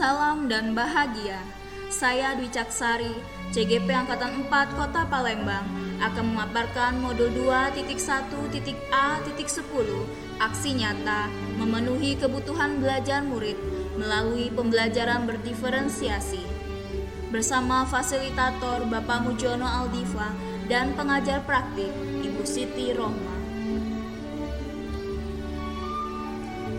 salam dan bahagia. Saya Dwi Caksari, CGP Angkatan 4 Kota Palembang, akan memaparkan modul 2.1.A.10 aksi nyata memenuhi kebutuhan belajar murid melalui pembelajaran berdiferensiasi. Bersama fasilitator Bapak Mujono Aldiva dan pengajar praktik Ibu Siti Rohma.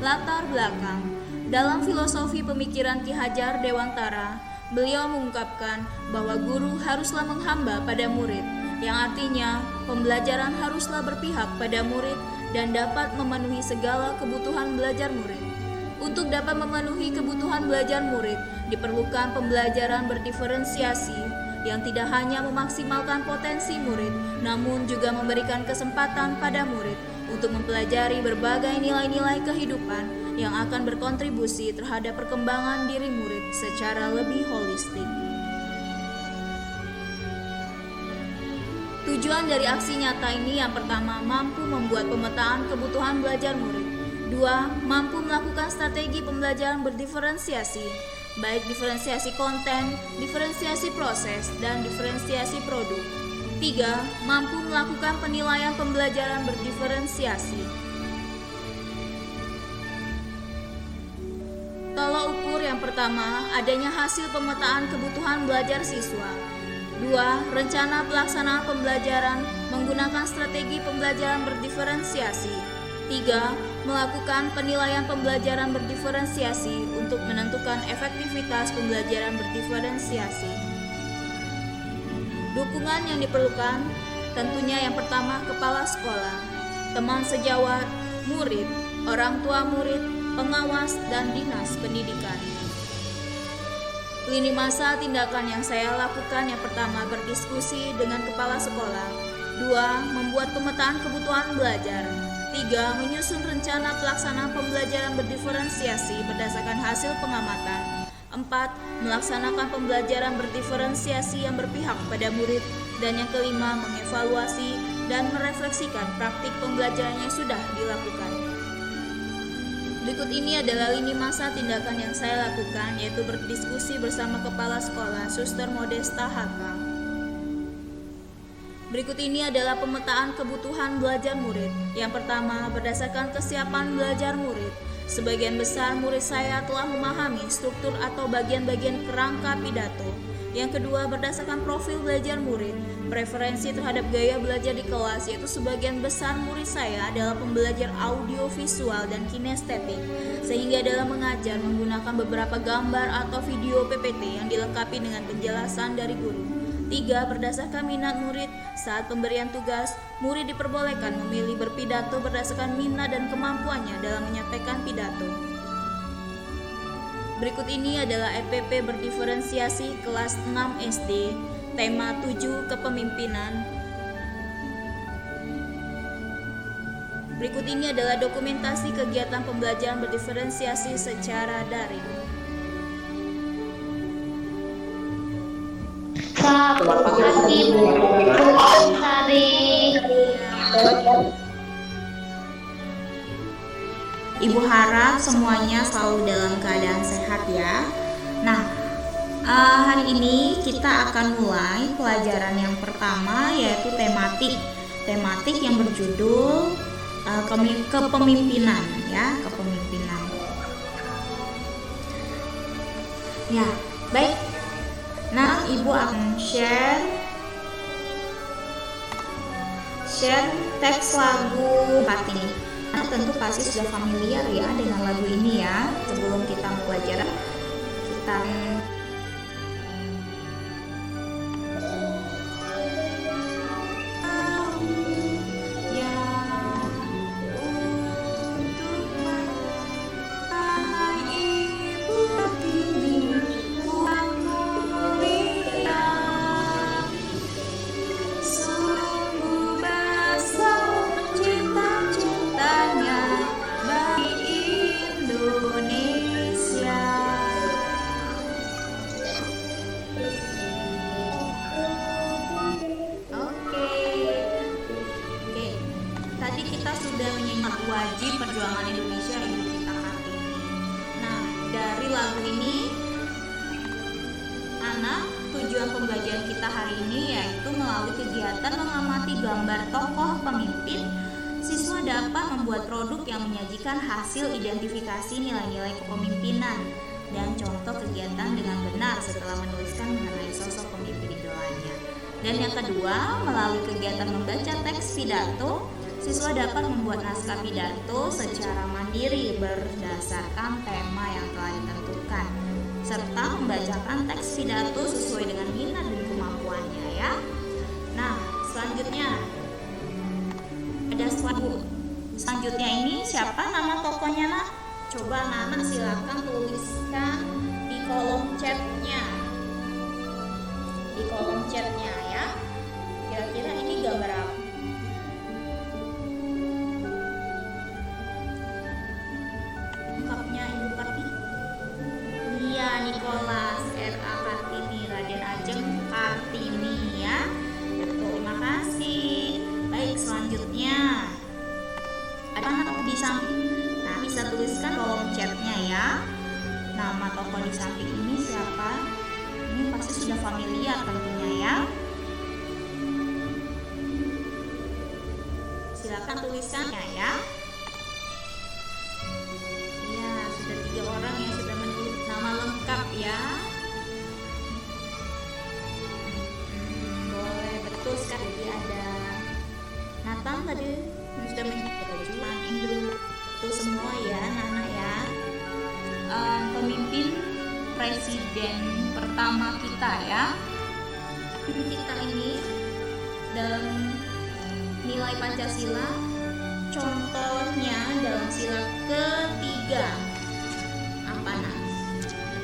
Latar belakang. Dalam filosofi pemikiran Ki Hajar Dewantara, beliau mengungkapkan bahwa guru haruslah menghamba pada murid, yang artinya pembelajaran haruslah berpihak pada murid dan dapat memenuhi segala kebutuhan belajar murid. Untuk dapat memenuhi kebutuhan belajar murid, diperlukan pembelajaran berdiferensiasi yang tidak hanya memaksimalkan potensi murid, namun juga memberikan kesempatan pada murid untuk mempelajari berbagai nilai-nilai kehidupan yang akan berkontribusi terhadap perkembangan diri murid secara lebih holistik. Tujuan dari aksi nyata ini yang pertama, mampu membuat pemetaan kebutuhan belajar murid. 2. Mampu melakukan strategi pembelajaran berdiferensiasi, baik diferensiasi konten, diferensiasi proses, dan diferensiasi produk. 3. Mampu melakukan penilaian pembelajaran berdiferensiasi. Tolak ukur yang pertama, adanya hasil pemetaan kebutuhan belajar siswa. 2. Rencana pelaksanaan pembelajaran menggunakan strategi pembelajaran berdiferensiasi. 3. Melakukan penilaian pembelajaran berdiferensiasi untuk menentukan efektivitas pembelajaran berdiferensiasi. Dukungan yang diperlukan tentunya yang pertama kepala sekolah, teman sejawat, murid, orang tua murid, pengawas, dan dinas pendidikan. Lini masa tindakan yang saya lakukan yang pertama berdiskusi dengan kepala sekolah. 2. Membuat pemetaan kebutuhan belajar. 3. Menyusun rencana pelaksanaan pembelajaran berdiferensiasi berdasarkan hasil pengamatan. 4. Melaksanakan pembelajaran berdiferensiasi yang berpihak pada murid. Dan yang kelima, mengevaluasi dan merefleksikan praktik pembelajaran yang sudah dilakukan. Berikut ini adalah lini masa tindakan yang saya lakukan, yaitu berdiskusi bersama Kepala Sekolah Suster Modesta HK. Berikut ini adalah pemetaan kebutuhan belajar murid. Yang pertama, berdasarkan kesiapan belajar murid. Sebagian besar murid saya telah memahami struktur atau bagian-bagian kerangka pidato. Yang kedua, berdasarkan profil belajar murid, preferensi terhadap gaya belajar di kelas, yaitu sebagian besar murid saya adalah pembelajar audio, visual, dan kinestetik, sehingga dalam mengajar menggunakan beberapa gambar atau video PPT yang dilengkapi dengan penjelasan dari guru. 3. Berdasarkan minat murid, saat pemberian tugas, murid diperbolehkan memilih berpidato berdasarkan minat dan kemampuannya dalam menyampaikan pidato. Berikut ini adalah EPP berdiferensiasi kelas 6 SD, tema 7 kepemimpinan. Berikut ini adalah dokumentasi kegiatan pembelajaran berdiferensiasi secara daring. Terima kasih Bu Caksari. Ibu harap semuanya selalu dalam keadaan sehat ya. Nah, hari ini kita akan mulai pelajaran yang pertama, yaitu tematik yang berjudul kepemimpinan ya, kepemimpinan. Ya, baik. Nah, Ibu akan share teks lagu Hati. Nah, tentu pasti sudah familiar ya dengan lagu ini ya. Sebelum kita mempelajari, kita wajib perjuangan Indonesia Hidup Kita Kartini. Nah, dari lagu ini Anak, tujuan pembelajaran kita hari ini yaitu melalui kegiatan mengamati gambar tokoh pemimpin, siswa dapat membuat produk yang menyajikan hasil identifikasi nilai-nilai kepemimpinan dan contoh kegiatan dengan benar setelah menuliskan mengenai sosok pemimpin idolanya. Dan yang kedua, melalui kegiatan membaca teks pidato, siswa dapat membuat naskah pidato secara mandiri berdasarkan tema yang telah ditentukan, serta membacakan teks pidato sesuai dengan minat dan kemampuannya ya. Nah, selanjutnya ada selanjutnya ini siapa nama tokohnya nak? Coba anak silakan tuliskan di kolom chatnya. Di kolom chatnya ya. Kira-kira ini gambar apa? Lengkapnya Ibu Kartini. Iya, Nicholas R.A. Kartini, Raden Ajeng Kartini ya. Terima kasih. Baik, selanjutnya ada anak di samping. Nah, bisa tuliskan kolom chatnya ya. Nama tokoh di samping ini siapa? Ini pasti sudah familiar tentunya ya. Silakan tuliskannya ya. Ya, sudah 3 orang yang sudah menulis nama lengkap ya. Boleh, betul sekali. Jadi ada Nathan tadi yang sudah menjelaskan Inggris itu semua ya, Nana ya. Pemimpin presiden pertama kita ya. Kita ini dalam nilai Pancasila, contohnya dalam sila ketiga apa nak?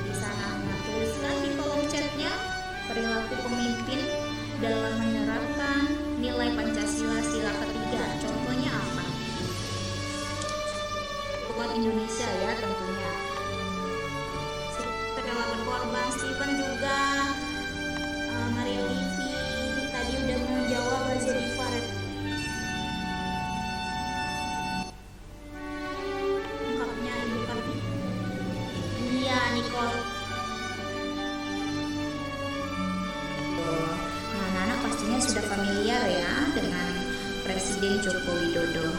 Bisa Nana tuliskan di kolom chatnya perilaku pemimpin dalam menerapkan nilai Pancasila sila ketiga. Contohnya apa? Buat Indonesia ya tentunya. Rela berkorban, Steven juga, Maria Livi tadi udah menjawab Razia Faret. Lengkapnya Ibu Kartini. Iya, Nicole. Nah, Nana pastinya sudah familiar ya dengan Presiden Joko Widodo.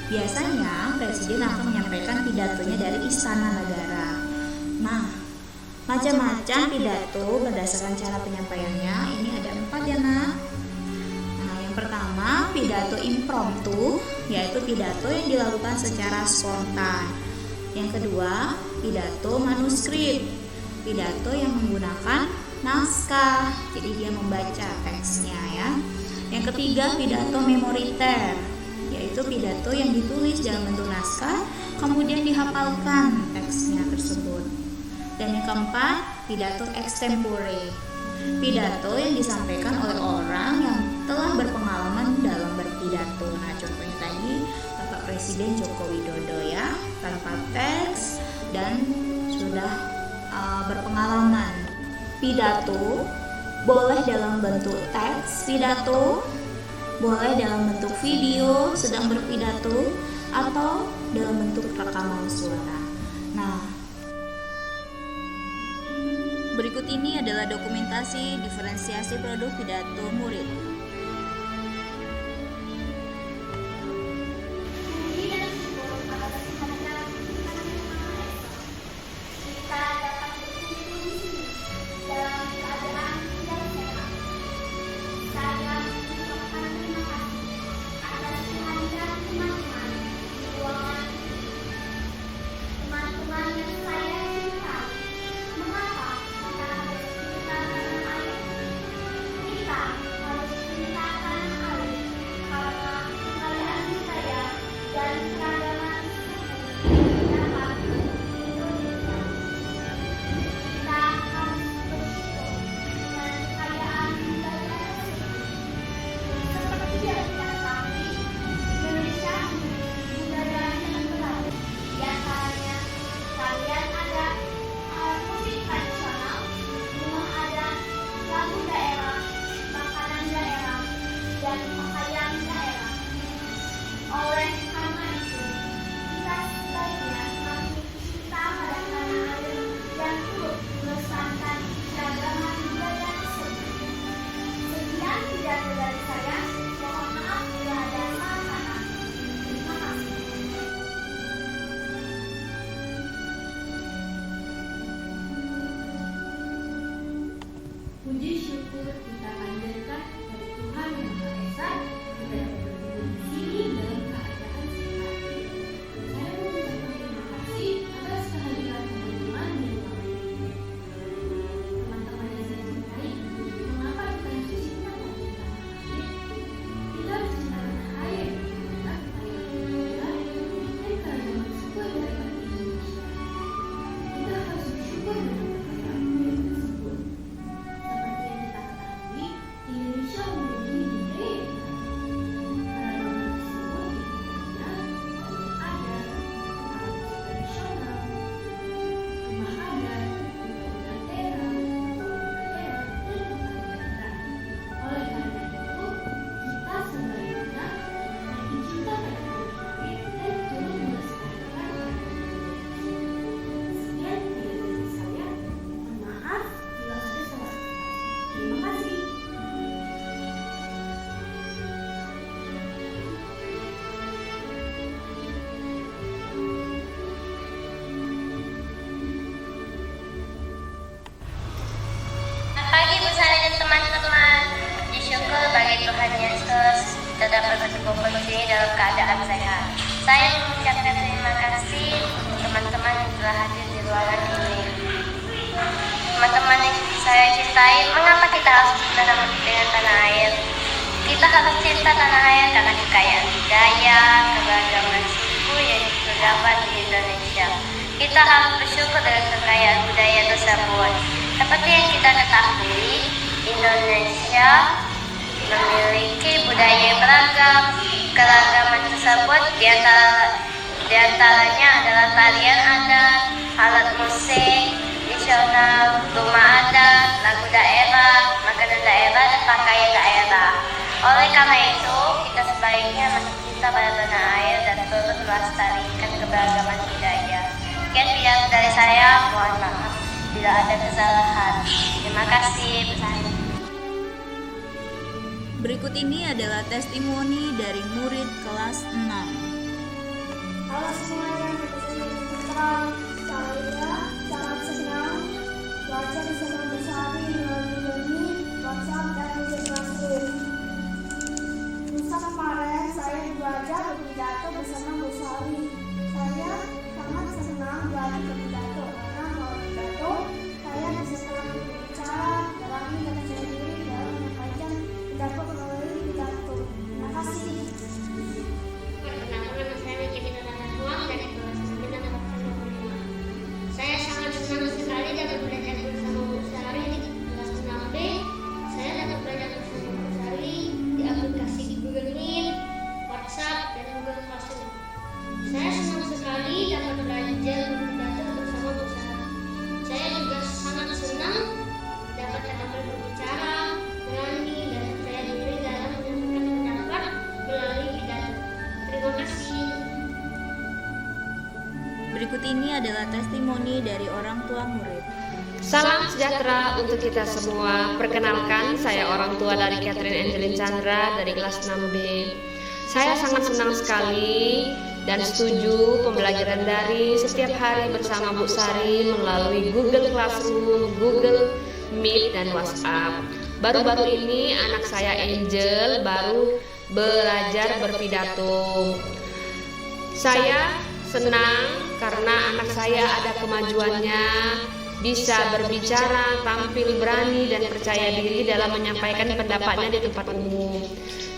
Biasanya Presiden akan menyampaikan pidatonya dari Istana Negara. Nah, macam-macam pidato berdasarkan cara penyampaiannya. Ini ada 4 ya nak. Nah, yang pertama pidato impromptu, yaitu pidato yang dilakukan secara spontan. Yang kedua pidato manuskrip, pidato yang menggunakan naskah, jadi dia membaca teksnya ya. Yang ketiga pidato memoriter, yaitu pidato yang ditulis dalam bentuk naskah kemudian dihafalkan teksnya tersebut. Dan yang keempat, pidato extempore, pidato yang disampaikan oleh orang yang telah berpengalaman dalam berpidato. Nah, contohnya tadi Bapak Presiden Joko Widodo ya, tanpa teks dan sudah berpengalaman. Pidato boleh dalam bentuk teks pidato, boleh dalam bentuk video sedang berpidato, atau dalam bentuk rekaman suara. Nah, berikut ini adalah dokumentasi diferensiasi produk pidato murid. Mengapa? Karena harus kita tanah air. Kita harus bersyukur bagi Tuhan Yesus kita dapat berkumpul di sini dalam keadaan sehat. Saya mengucapkan terima kasih untuk teman-teman yang telah hadir di ruangan ini. Teman-teman yang saya cintai, mengapa kita harus bertanam dengan tanah air? Kita harus cinta tanah air karena kekayaan budaya, keberagaman suku yang terdapat di Indonesia. Kita harus bersyukur dengan kekayaan budaya tersebut. Seperti yang kita ketahui, Indonesia memiliki budaya yang beragam. Keragaman tersebut diantaranya adalah tarian adat, alat musik tradisional, rumah adat, lagu daerah, makanan daerah, dan pakaian daerah. Oleh karena itu, kita sebaiknya masih cinta pada tanah air dan turut melestarikan keberagaman budaya. Sekian dari saya, mohon maaf bila ada kesalahan. Terima kasih. Berikut ini adalah testimoni dari murid kelas 6. Halo semuanya, saya sangat senang belajar bersama Bu Sari melalui WhatsApp dan Google Classroom. Lusa kemarin saya belajar berpidato bersama Bu Sari. Saya sangat senang belajar berpidato karena melalui pidato saya bisa selalu berbicara, berani dan percaya diri dalam menyampaikan pidato melalui pidato. Terima kasih. Perkenalkan, nama saya menjadi Nana Nuang dari kelas 9 dapat 5. Saya sangat senang sekali dapat belajar bersama Bu Sari di kelas 6B. Saya dapat belajar bersama Bu Sari di aplikasi Google Meet, WhatsApp, dan Google Classroom. Saya senang sekali dapat belajar berpidato bersama Bu Sari. Saya juga sangat senang dapat terampil berbicara, berani, dan percaya diri dalam menyampaikan pendapat melalui pidato. Terima kasih. Berikut ini adalah testimoni dari orang tua murid. Salam sejahtera untuk kita semua. Perkenalkan, saya orang tua dari Catherine Angelin Chandra dari kelas 6B. Saya sangat senang sekali dan setuju pembelajaran daring setiap hari bersama Bu Sari melalui Google Classroom, Google Meet, dan WhatsApp. Baru-baru ini anak saya Angel baru belajar berpidato. Saya senang karena anak saya ada kemajuannya, bisa berbicara, tampil berani dan percaya diri dalam menyampaikan pendapatnya di tempat umum.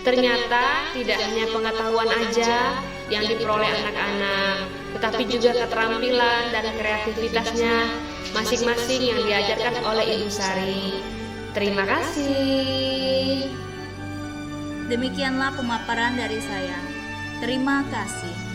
Ternyata tidak hanya pengetahuan aja yang diperoleh anak-anak, tetapi juga keterampilan dan kreativitasnya masing-masing yang diajarkan oleh Ibu Sari. Terima kasih. Demikianlah pemaparan dari saya. Terima kasih.